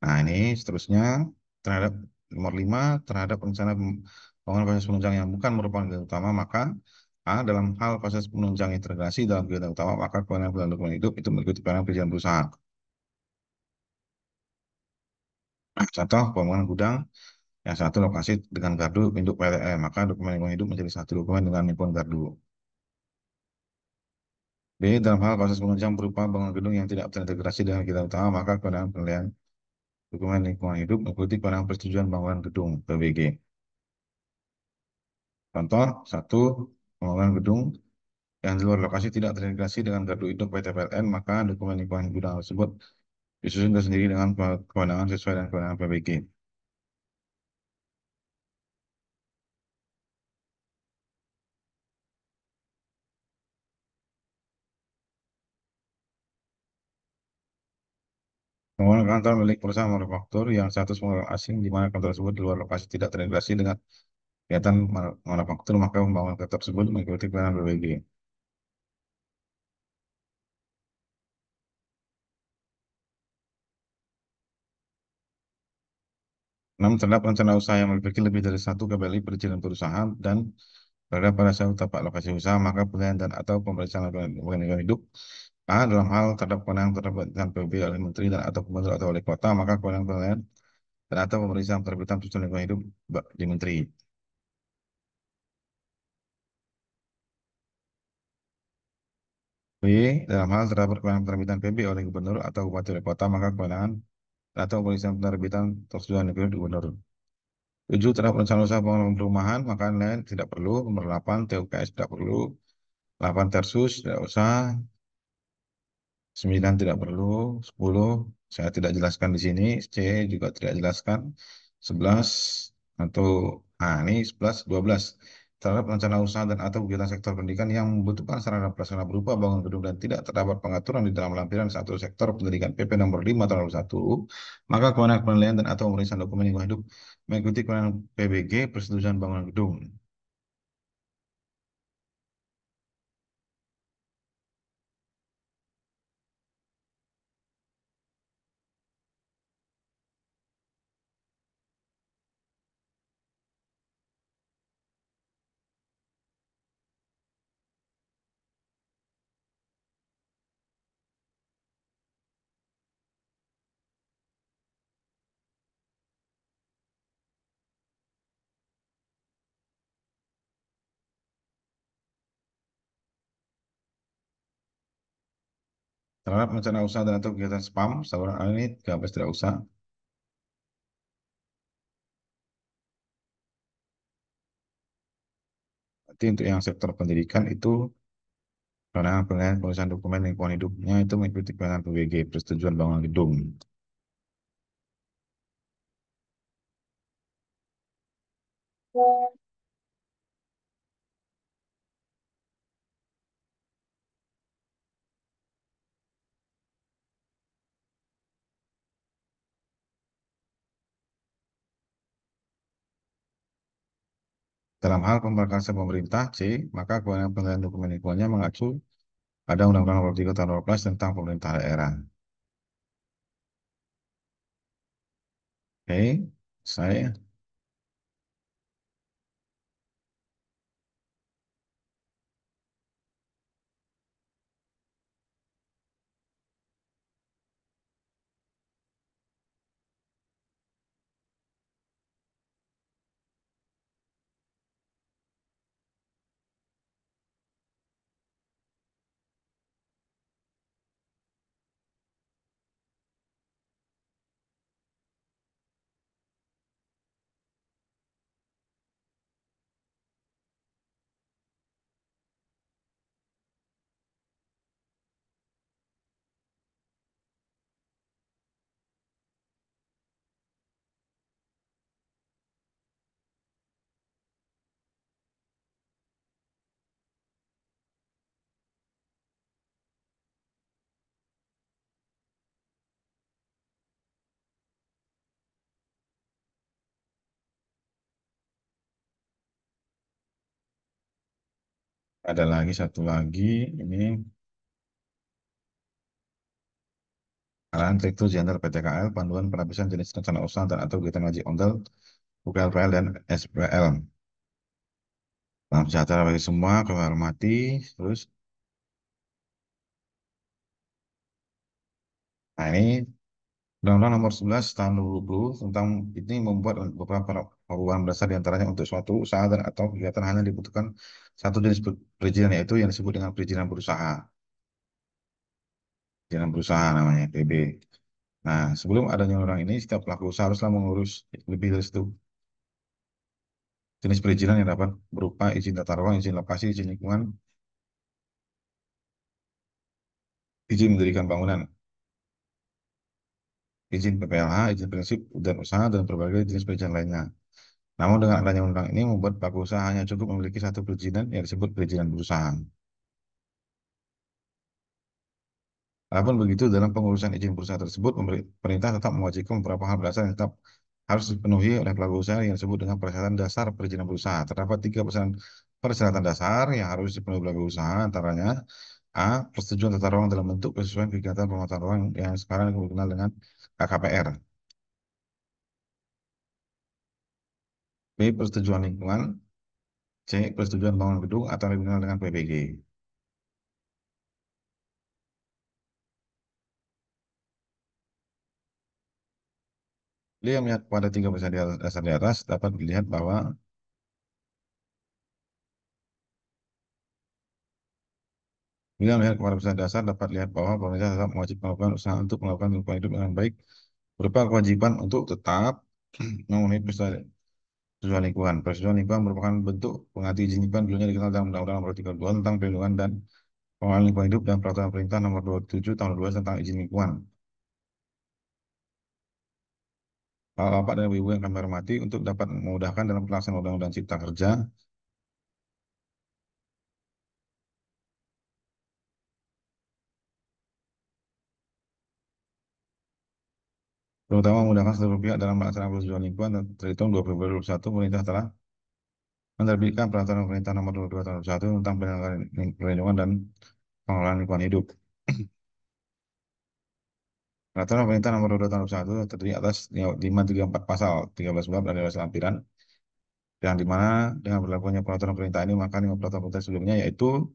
Nah, ini seterusnya terhadap nomor 5 terhadap rencana pembangunan proses penunjang yang bukan merupakan kegiatan utama, maka A. Dalam hal proses penunjang integrasi dalam kegiatan utama, maka kewenangan pengelola lingkungan hidup itu mengikuti kewenangan perizinan berusaha. Contoh, pembangunan gudang yang satu lokasi dengan gardu induk PLN, maka dokumen lingkungan hidup menjadi satu dokumen dengan lingkungan gardu. B. Dalam hal proses penunjang berupa bangunan gedung yang tidak terintegrasi dengan kegiatan utama, maka kewenangan penilaian dokumen lingkungan hidup mengikuti kewenangan persetujuan bangunan gedung (PBG). Contoh, satu, pembangunan gedung yang di luar lokasi tidak terintegrasi dengan gardu induk PT PLN, maka dokumen lingkungan gudang tersebut disusun tersendiri dengan kewenangan sesuai dengan kewenangan PBG. Pembangunan kantor milik perusahaan manufaktur yang status penggunaan asing di mana kantor tersebut di luar lokasi tidak terintegrasi dengan kegiatan manufaktur, maka pembangunan kantor tersebut mengikuti kewenangan PBG. 6. Terhadap rencana usaha yang memiliki lebih dari satu KPLI perizinan berusaha dan berada pada satu tapak lokasi usaha, maka penilaian dan atau pemeriksaan lingkungan hidup A. Dalam hal terhadap kewenangan terbitan PB oleh Menteri dan atau Gubernur atau Wali Kota, maka kewenangan penilaian dan atau pemeriksaan terbitan persetujuan lingkungan hidup di Menteri. B. Dalam hal terdapat kewenangan penerbitan PB oleh Gubernur atau Bupati Wali Kota, maka kewenangan atau pemeriksaan penerbitan persetujuan lingkungan hidup di Gubernur. 7. Terhadap rencana usaha bangunan perumahan, maka lain tidak perlu. Nomor 8, TUKS tidak perlu. 8, Tersus tidak usah. 9 tidak perlu. 10 saya tidak jelaskan di sini. C juga tidak jelaskan. 11 atau ini 11, 12 terhadap rencana usaha dan atau kegiatan sektor pendidikan yang membutuhkan sarana prasarana berupa bangunan gedung dan tidak terdapat pengaturan di dalam lampiran satu sektor pendidikan PP nomor 5 tahun 2001, maka kewenangan penilaian dan atau pemeriksaan dokumen lingkungan hidup mengikuti kewenangan PBG persetujuan bangunan gedung. Terhadap rencana usaha dan atau kegiatan spam, saluran air ini 13 tidak usah. Nanti untuk yang sektor pendidikan itu kewenangan penilaian penulisan dokumen lingkungan hidupnya itu mengikuti kewenangan PBG persetujuan bangunan gedung. Dalam hal pemberkasan pemerintah, C, maka kewenangan penilaian dokumen lingkungannya mengacu pada Undang-Undang Nomor 3 Tahun 2012 tentang pemerintah daerah. Oke, saya ada lagi satu lagi ini arahan Direktur Jenderal PTKL Panduan Perapisan Jenis Rencana Usaha dan atau kegiatan wajib ondel UKLPL dan SPL. Salam sejahtera bagi semua, kami hormati. Terus, nah ini Undang-Undang Nomor 11 Tahun 2020 tentang ini membuat beberapa perubahan berdasar diantaranya untuk suatu usaha dan atau kegiatan hanya dibutuhkan satu jenis perizinan yaitu yang disebut dengan perizinan berusaha. Perizinan berusaha namanya PB. Nah, sebelum adanya undang ini, setiap pelaku usaha haruslah mengurus lebih dari itu jenis perizinan yang dapat berupa izin tata ruang, izin lokasi, izin lingkungan, izin mendirikan bangunan, izin PPLH, izin prinsip dan usaha, dan berbagai jenis perizinan lainnya. Namun dengan adanya undang ini membuat pelaku usaha hanya cukup memiliki satu perizinan yang disebut perizinan berusaha. Walaupun begitu, dalam pengurusan izin berusaha tersebut, pemerintah tetap mewajibkan beberapa hal dasar yang tetap harus dipenuhi oleh pelaku usaha yang disebut dengan persyaratan dasar perizinan berusaha. Terdapat tiga persyaratan dasar yang harus dipenuhi pelaku usaha, antaranya A. Persetujuan tata ruang dalam bentuk kesesuaian kegiatan pemetaan ruang yang sekarang dikenal dengan KKPR. B. Persetujuan lingkungan. C. Persetujuan bangunan gedung atau yang dikenal dengan PBG. Dia melihat pada tiga persyaratan dasar di atas dapat dilihat bahwa bila melihat kepada persyaratan dasar dapat lihat bahwa pemerintah tetap wajib melakukan usaha untuk melakukan lingkungan hidup dengan baik berupa kewajiban untuk tetap memenuhi persetujuan lingkungan. Persetujuan lingkungan merupakan bentuk pengganti izin lingkungan dulunya dikenal dalam Undang-Undang Nomor 32 tentang perlindungan dan pengelolaan lingkungan hidup dan Peraturan Pemerintah Nomor 27 Tahun 2012 tentang izin lingkungan. Bapak dan Ibu yang kami hormati, untuk dapat memudahkan dalam pelaksanaan Undang-Undang Cipta Kerja, terutama memudahkan seluruh pihak dalam melaksanakan persetujuan lingkungan dan terhitung 2 Februari 2021 pemerintah telah menerbitkan peraturan pemerintah nomor 22 tahun 2021 tentang perlindungan dan pengelolaan lingkungan hidup. Peraturan pemerintah nomor 22 tahun 2021 terdiri atas 534 pasal, 13 bab dan 12 lampiran, yang dimana dengan berlakunya peraturan pemerintah ini maka 5 peraturan pemerintah sebelumnya yaitu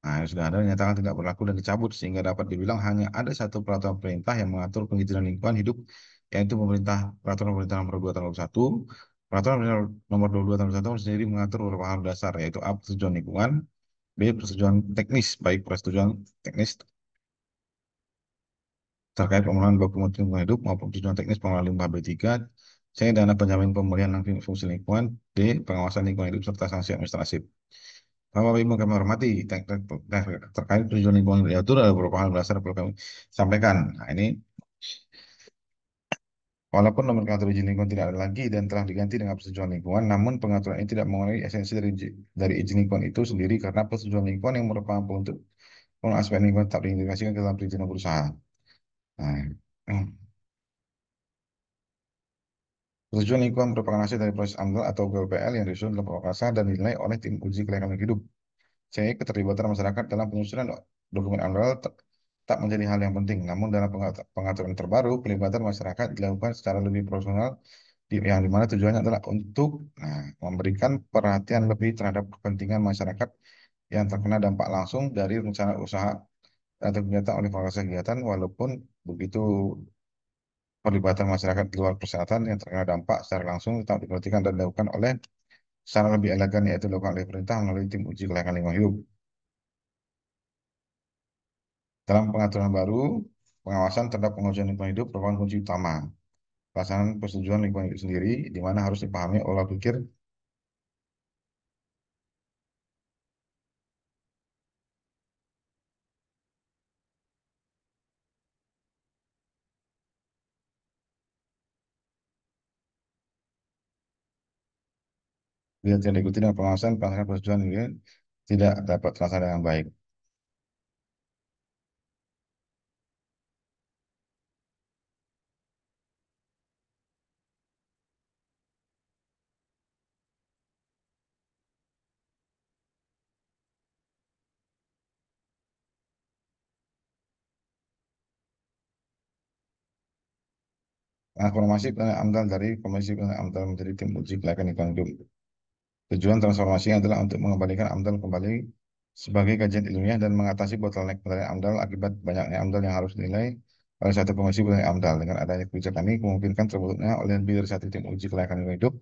yang sudah ada dinyatakan tidak berlaku dan dicabut sehingga dapat dibilang hanya ada satu peraturan pemerintah yang mengatur pengizinan lingkungan hidup yaitu peraturan pemerintah nomor 2 tahun 2021. Peraturan pemerintah nomor 22 tahun 2021 sendiri mengatur beberapa hal dasar yaitu A. Persetujuan lingkungan, B. Persetujuan teknis baik persetujuan teknis terkait pengelolaan baku mutu lingkungan hidup maupun persetujuan teknis pengelolaan limbah B3, C. Dana penjamin pemulihan fungsi lingkungan, D. Pengawasan lingkungan hidup serta sanksi administratif. Bapak Ibu kami hormati, terkait persetujuan lingkungan diatur ada beberapa hal dasar perlu kami sampaikan. Nah, ini walaupun nomenklatur izin lingkungan tidak ada lagi dan telah diganti dengan persetujuan lingkungan, namun pengaturan ini tidak mengurangi esensi dari izin lingkungan itu sendiri karena persetujuan lingkungan yang merupakan untuk aspek lingkungan tak diintegrasikan ke dalam perizinan berusaha. Nah, persetujuan lingkungan merupakan hasil dari proses AMDAL atau PLPL yang disusun dalam proses dan dinilai oleh tim uji kelayakan lingkungan hidup. C. Keterlibatan masyarakat dalam penyusunan dokumen AMDAL tak menjadi hal yang penting, namun dalam pengaturan terbaru, pelibatan masyarakat dilakukan secara lebih profesional, yang dimana tujuannya adalah untuk memberikan perhatian lebih terhadap kepentingan masyarakat yang terkena dampak langsung dari rencana usaha atau kegiatan oleh pengusaha kegiatan, walaupun begitu pelibatan masyarakat di luar persyaratan yang terkena dampak secara langsung tetap diperhatikan dan dilakukan oleh secara lebih elegan yaitu dilakukan oleh pemerintah melalui tim uji kelayakan lingkungan hidup. Dalam pengaturan baru, pengawasan terhadap pengujian lingkungan hidup merupakan kunci utama. Pelaksanaan persetujuan lingkungan hidup sendiri, di mana harus dipahami olah pikir bila tidak diikuti dengan pengawasan, pelaksanaan persetujuan ini tidak dapat terlaksana dengan baik. Transformasi penilaian AMDAL dari Komisi Penilaian AMDAL menjadi tim uji kelayakan lingkungan hidup. Tujuan transformasi adalah untuk mengembalikan AMDAL kembali sebagai kajian ilmiah dan mengatasi bottleneck penilaian AMDAL akibat banyaknya AMDAL yang harus dinilai oleh satu komisi penilaian AMDAL. Dengan adanya kebijakan ini memungkinkan terbentuknya oleh lebih dari satu tim uji kelayakan lingkungan hidup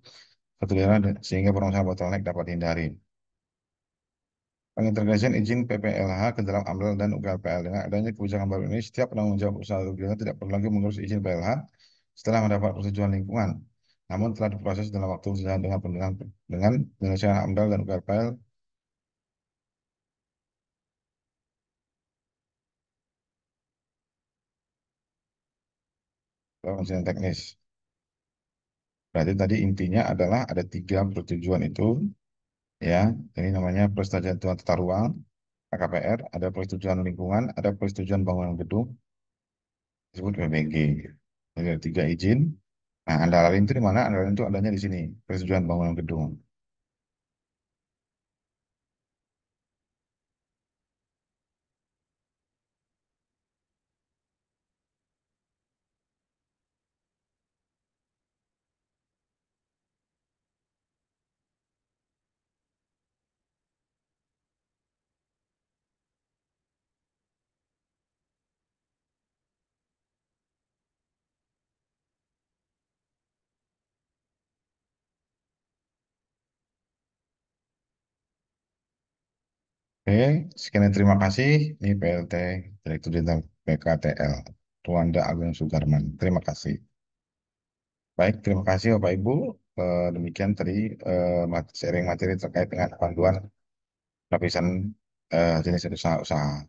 satu daerah sehingga permasalahan bottleneck dapat dihindari. Pengintegrasian izin PPLH ke dalam AMDAL dan UPLPL. Dengan adanya kebijakan baru ini, setiap penanggung jawab usaha kegiatan tidak perlu lagi mengurus izin PLH setelah mendapat persetujuan lingkungan. Namun telah diproses dalam waktu sejalan dengan penyelesaian AMDAL dan UPLPL dalam ujian teknis. Berarti tadi intinya adalah ada 3 persetujuan itu, ya. Ini namanya persetujuan tata ruang, KKPR, ada persetujuan lingkungan, ada persetujuan bangunan gedung, disebut PBG. Jadi ada 3 izin. Nah, antara lain itu di mana? Antara lain itu adanya di sini, persetujuan bangunan gedung. Oke, sekian terima kasih. Ini PLT Direktur Jenderal PKTL, Tuanda Agung Sudarman. Terima kasih. Baik, terima kasih Bapak Ibu. Demikian tadi sharing materi terkait dengan panduan lapisan jenis usaha-usaha.